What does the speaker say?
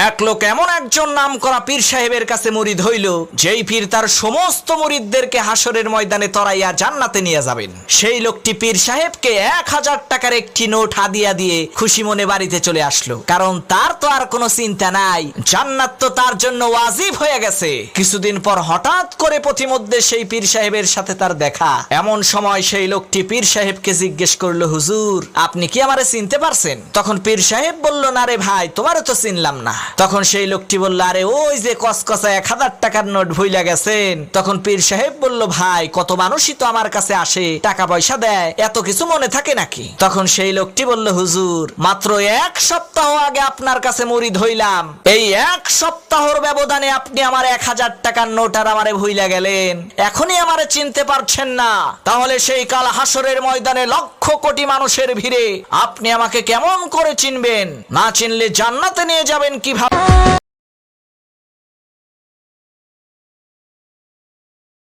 এক লোক এমন একজন নামকরা পীর সাহেবের কাছে মুরিদ হইল, যেই পীর তার সমস্ত মুরিদদেরকে হাসরের ময়দানে তরাইয়া জান্নাতে নিয়ে যাবেন। সেই লোকটি পীর সাহেবকে 1000 টাকার একটি নোট হাদিয়া দিয়ে খুশি মনে বাড়িতে চলে আসলো, কারণ তার তো আর কোনো চিন্তা নাই, জান্নাত তো তার জন্য ওয়াজিব হয়ে গেছে। কিছুদিন পর হঠাৎ করে পথিমধ্যে সেই পীর সাহেবের সাথে তার দেখা। এমন সময় সেই লোকটি পীর সাহেবকে জিজ্ঞেস করলো, হুজুর আপনি কি আমারে চিনতে পারছেন? তখন পীর সাহেব বলল, না রে ভাই, তোমারে তো চিনলাম না। তখন সেই লোকটি বলল, আরে ওই যে কসকসা 1000 টাকার নোট ভুইলা গেছেন। তখন পীর সাহেব বলল, ভাই কত মানুষই তো আমার কাছে আসে, টাকা পয়সা দেয়, এত কিছু মনে থাকে নাকি? তখন সেই লোকটি বলল, হুজুর মাত্র 1 সপ্তাহ আগে আপনার কাছে মুরিদ হইলাম, এই 1 সপ্তাহের ব্যবধানে আপনি আমার 1000 টাকার নোট আর আমারে ভুইলা গেলেন, এখনই আমারে চিনতে পারছেন না? তাহলে সেই কাল হাসরের ময়দানে লক্ষ কোটি মানুষের ভিড়ে আপনি আমাকে কেমন করে চিনবেন? না চিনলে জান্নাতে নিয়ে যাবেন কিভাবে?